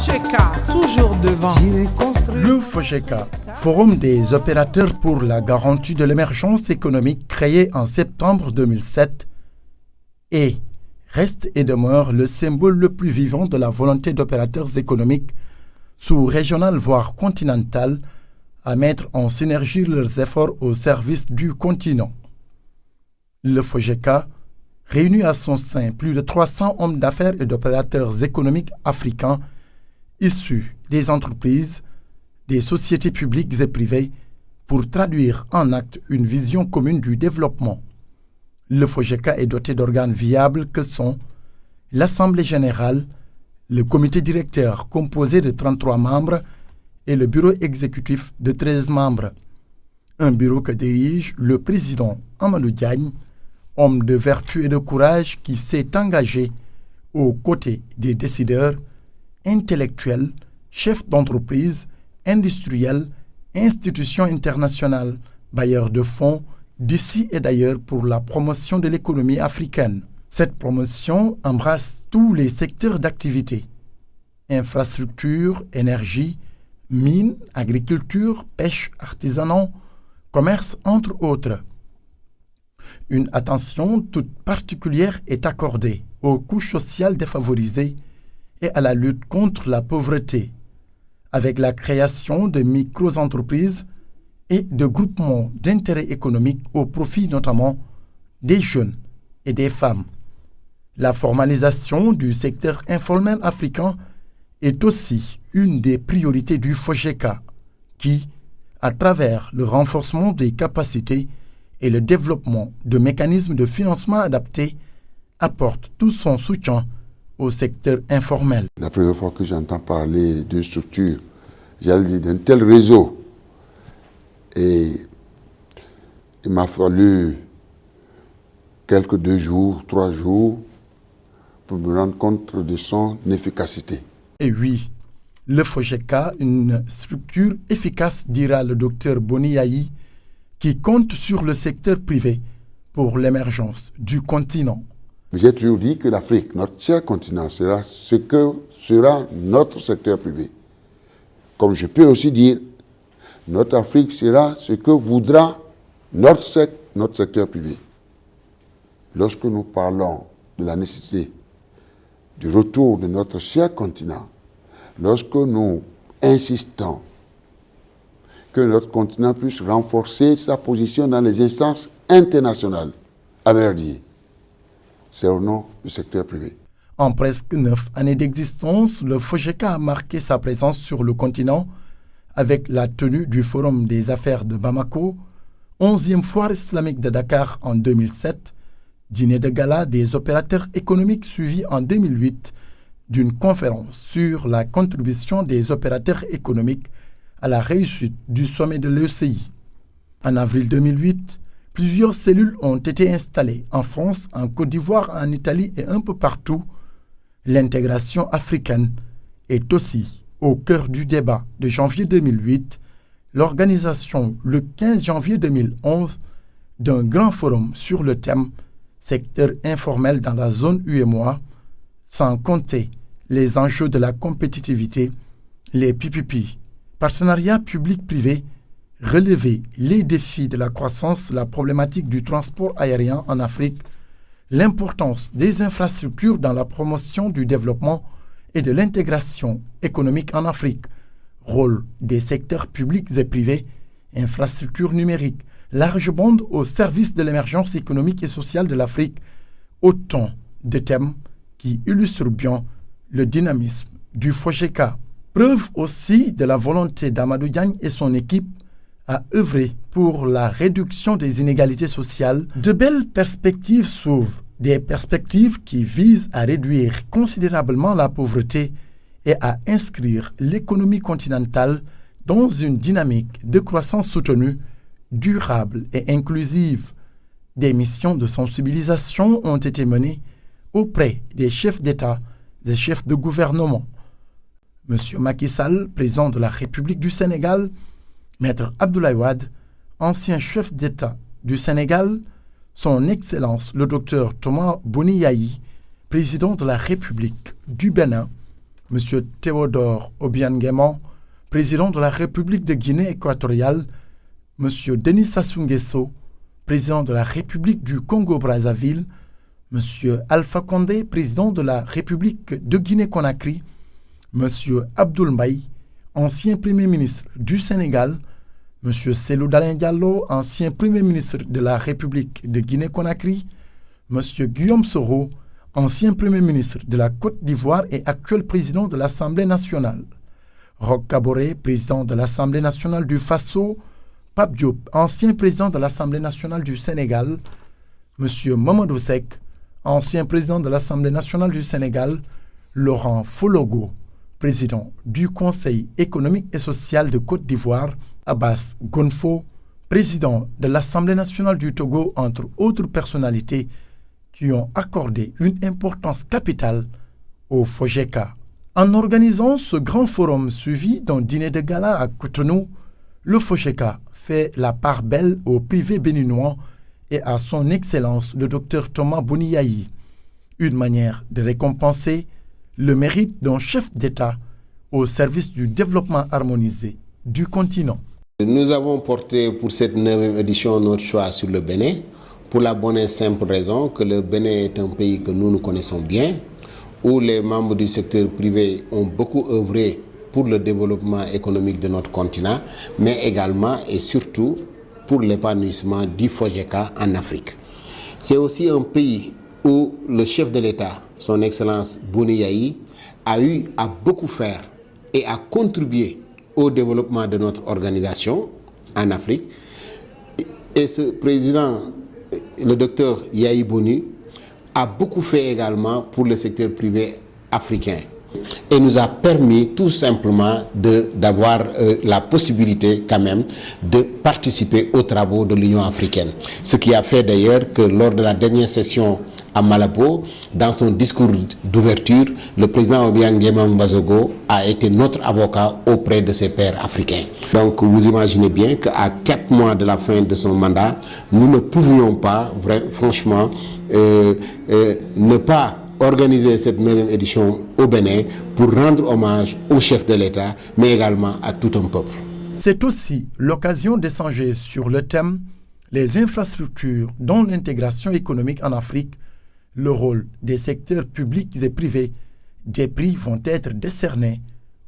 FOGECA, toujours devant. Le FOGECA, Forum des opérateurs pour la garantie de l'émergence économique créé en septembre 2007, reste et demeure le symbole le plus vivant de la volonté d'opérateurs économiques sous-régional voire continental à mettre en synergie leurs efforts au service du continent. Le FOGECA réunit à son sein plus de 300 hommes d'affaires et d'opérateurs économiques africains issus des entreprises, des sociétés publiques et privées pour traduire en actes une vision commune du développement. Le FOGECA est doté d'organes viables que sont l'Assemblée générale, le comité directeur composé de 33 membres et le bureau exécutif de 13 membres. Un bureau que dirige le président Amadou Diagne, homme de vertu et de courage qui s'est engagé aux côtés des décideurs, intellectuels, chefs d'entreprise, industriels, institutions internationales, bailleurs de fonds, d'ici et d'ailleurs pour la promotion de l'économie africaine. Cette promotion embrasse tous les secteurs d'activité: infrastructure, énergie, mines, agriculture, pêche, artisanat, commerce, entre autres. Une attention toute particulière est accordée aux couches sociales défavorisées et à la lutte contre la pauvreté, avec la création de micro-entreprises et de groupements d'intérêt économique au profit notamment des jeunes et des femmes. La formalisation du secteur informel africain est aussi une des priorités du FOGECA qui, à travers le renforcement des capacités et le développement de mécanismes de financement adaptés, apporte tout son soutien au secteur informel. La première fois que j'entends parler d'une structure, j'allais dire d'un tel réseau, et il m'a fallu quelques 2 jours, 3 jours pour me rendre compte de son efficacité. Et oui, le FOGECA, une structure efficace, dira le docteur Boni Yayi, qui compte sur le secteur privé pour l'émergence du continent. J'ai toujours dit que l'Afrique, notre cher continent, sera ce que sera notre secteur privé. Comme je peux aussi dire, notre Afrique sera ce que voudra notre secteur privé. Lorsque nous parlons de la nécessité du retour de notre cher continent, lorsque nous insistons que notre continent puisse renforcer sa position dans les instances internationales, à vrai dire, c'est au nom du secteur privé. En presque 9 années d'existence, le FOGECA a marqué sa présence sur le continent avec la tenue du Forum des affaires de Bamako, 11e foire islamique de Dakar en 2007, dîner de gala des opérateurs économiques suivi en 2008 d'une conférence sur la contribution des opérateurs économiques à la réussite du sommet de l'ECI. En avril 2008, plusieurs cellules ont été installées en France, en Côte d'Ivoire, en Italie et un peu partout. L'intégration africaine est aussi au cœur du débat de janvier 2008, l'organisation le 15 janvier 2011 d'un grand forum sur le thème « Secteur informel dans la zone UEMOA », sans compter les enjeux de la compétitivité, les PPP, partenariats public-privé, relever les défis de la croissance, la problématique du transport aérien en Afrique, l'importance des infrastructures dans la promotion du développement et de l'intégration économique en Afrique, rôle des secteurs publics et privés, infrastructures numériques, large bande au service de l'émergence économique et sociale de l'Afrique, autant de thèmes qui illustrent bien le dynamisme du FOGECA. Preuve aussi de la volonté d'Amadou Diagne et son équipe à œuvrer pour la réduction des inégalités sociales. De belles perspectives s'ouvrent, des perspectives qui visent à réduire considérablement la pauvreté et à inscrire l'économie continentale dans une dynamique de croissance soutenue, durable et inclusive. Des missions de sensibilisation ont été menées auprès des chefs d'État et chefs de gouvernement. Monsieur Macky Sall, président de la République du Sénégal, Maître Abdoulaye Wade, ancien chef d'État du Sénégal, Son Excellence le docteur Thomas Boni Yayi, président de la République du Bénin, M. Théodore Obiang-Nguema, président de la République de Guinée équatoriale, M. Denis Sassou Nguesso, président de la République du Congo-Brazzaville, M. Alpha Condé, président de la République de Guinée-Conakry, M. Abdoul Mbaye, ancien Premier ministre du Sénégal, M. Cellou Dalein Diallo, ancien Premier ministre de la République de Guinée-Conakry, M. Guillaume Soro, ancien Premier ministre de la Côte d'Ivoire et actuel président de l'Assemblée nationale, Roch Kaboré, président de l'Assemblée nationale du Faso, Pape Diop, ancien président de l'Assemblée nationale du Sénégal, M. Mamadou Seck, ancien président de l'Assemblée nationale du Sénégal, Laurent Fologo, président du Conseil économique et social de Côte d'Ivoire, Abbas Gonfo, président de l'Assemblée nationale du Togo, entre autres personnalités qui ont accordé une importance capitale au FOGECA. En organisant ce grand forum suivi d'un dîner de gala à Cotonou, le FOGECA fait la part belle au privé béninois et à son excellence le Dr Thomas Boniaï, une manière de récompenser le mérite d'un chef d'État au service du développement harmonisé du continent. Nous avons porté pour cette 9e édition notre choix sur le Bénin, pour la bonne et simple raison que le Bénin est un pays que nous connaissons bien, où les membres du secteur privé ont beaucoup œuvré pour le développement économique de notre continent, mais également et surtout pour l'épanouissement du FOGECA en Afrique. C'est aussi un pays où le chef de l'État, son Excellence Boniaï, a eu à beaucoup faire et à contribuer au développement de notre organisation en Afrique. Et ce président, le docteur Yahi Boni, a beaucoup fait également pour le secteur privé africain et nous a permis tout simplement d'avoir la possibilité quand même de participer aux travaux de l'Union africaine. Ce qui a fait d'ailleurs que lors de la dernière session à Malabo, dans son discours d'ouverture, le président Obiang-Nguema Mbazogo a été notre avocat auprès de ses pairs africains. Donc vous imaginez bien qu'à 4 mois de la fin de son mandat, nous ne pouvions pas, franchement, ne pas organiser cette 9e édition au Bénin pour rendre hommage au chef de l'État, mais également à tout un peuple. C'est aussi l'occasion d'échanger sur le thème « Les infrastructures dans l'intégration économique en Afrique », le rôle des secteurs publics et privés. Des prix vont être décernés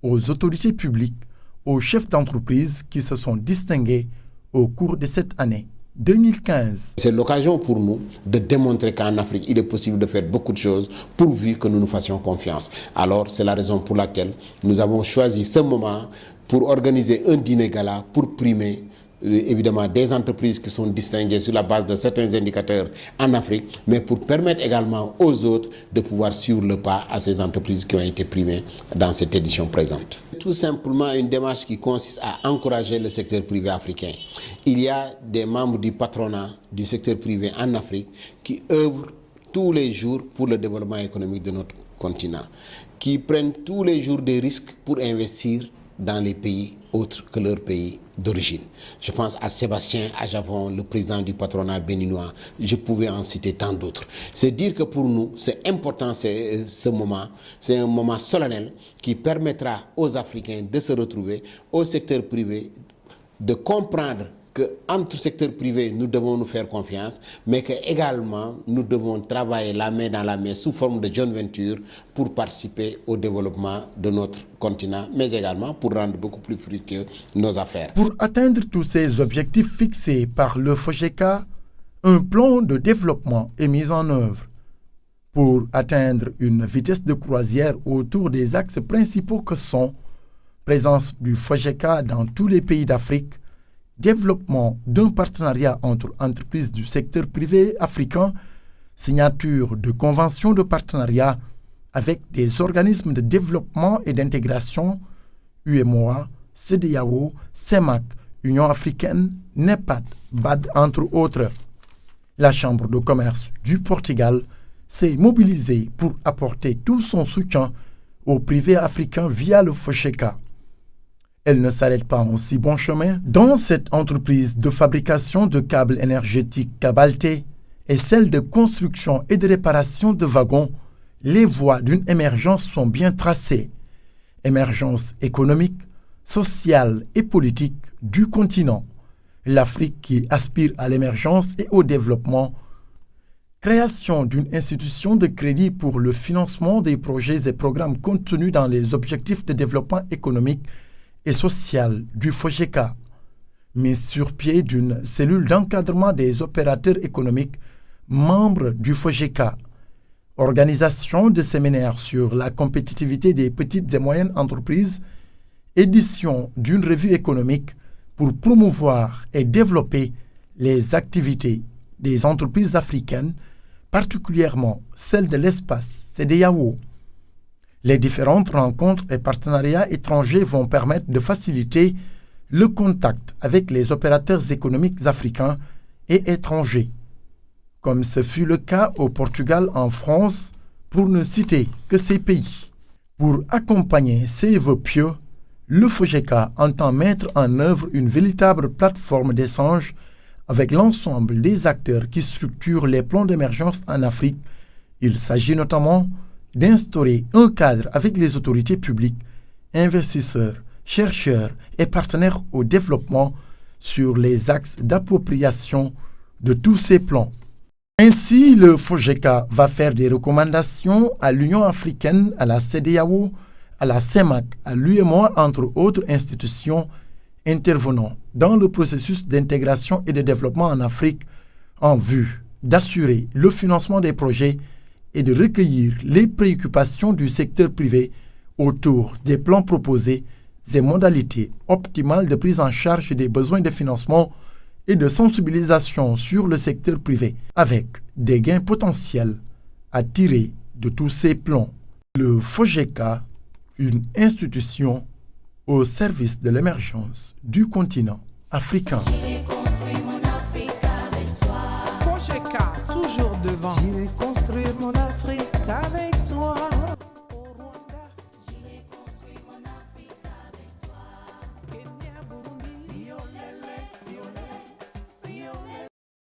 aux autorités publiques, aux chefs d'entreprise qui se sont distingués au cours de cette année 2015. C'est l'occasion pour nous de démontrer qu'en Afrique, il est possible de faire beaucoup de choses pourvu que nous nous fassions confiance. Alors, c'est la raison pour laquelle nous avons choisi ce moment pour organiser un dîner gala pour primer évidemment des entreprises qui sont distinguées sur la base de certains indicateurs en Afrique, mais pour permettre également aux autres de pouvoir suivre le pas à ces entreprises qui ont été primées dans cette édition présente. Tout simplement une démarche qui consiste à encourager le secteur privé africain. Il y a des membres du patronat du secteur privé en Afrique qui œuvrent tous les jours pour le développement économique de notre continent, qui prennent tous les jours des risques pour investir dans les pays autres que leur pays d'origine. Je pense à Sébastien Ajavon, le président du patronat béninois. Je pouvais en citer tant d'autres. C'est dire que pour nous, c'est important ce moment. C'est un moment solennel qui permettra aux Africains de se retrouver, au secteur privé, de comprendre qu'entre secteur privé, nous devons nous faire confiance, mais qu'également, nous devons travailler la main dans la main sous forme de joint venture pour participer au développement de notre continent, mais également pour rendre beaucoup plus fructueux nos affaires. Pour atteindre tous ces objectifs fixés par le FOGECA, un plan de développement est mis en œuvre. Pour atteindre une vitesse de croisière autour des axes principaux que sont présence du FOGECA dans tous les pays d'Afrique, développement d'un partenariat entre entreprises du secteur privé africain, signature de conventions de partenariat avec des organismes de développement et d'intégration, UEMOA, CEDEAO, CEMAC, Union africaine, NEPAD, BAD, entre autres. La Chambre de commerce du Portugal s'est mobilisée pour apporter tout son soutien au privé africain via le FOGECA. Elle ne s'arrête pas en si bon chemin. Dans cette entreprise de fabrication de câbles énergétiques Cabalté et celle de construction et de réparation de wagons, les voies d'une émergence sont bien tracées. Émergence économique, sociale et politique du continent. L'Afrique qui aspire à l'émergence et au développement. Création d'une institution de crédit pour le financement des projets et programmes contenus dans les objectifs de développement économique et social du FOGECA. Mise sur pied d'une cellule d'encadrement des opérateurs économiques membres du FOGECA. Organisation de séminaires sur la compétitivité des petites et moyennes entreprises. Édition d'une revue économique pour promouvoir et développer les activités des entreprises africaines, particulièrement celles de l'espace CEDEAO. Les différentes rencontres et partenariats étrangers vont permettre de faciliter le contact avec les opérateurs économiques africains et étrangers, comme ce fut le cas au Portugal, en France, pour ne citer que ces pays. Pour accompagner ces vœux pieux, le FOGECA entend mettre en œuvre une véritable plateforme d'échange avec l'ensemble des acteurs qui structurent les plans d'émergence en Afrique. Il s'agit notamment d'instaurer un cadre avec les autorités publiques, investisseurs, chercheurs et partenaires au développement sur les axes d'appropriation de tous ces plans. Ainsi, le FOGECA va faire des recommandations à l'Union africaine, à la CEDEAO, à la CEMAC, à l'UEMOA, entre autres institutions intervenant dans le processus d'intégration et de développement en Afrique en vue d'assurer le financement des projets et de recueillir les préoccupations du secteur privé autour des plans proposés et modalités optimales de prise en charge des besoins de financement et de sensibilisation sur le secteur privé, avec des gains potentiels à tirer de tous ces plans. Le FOGECA, une institution au service de l'émergence du continent africain.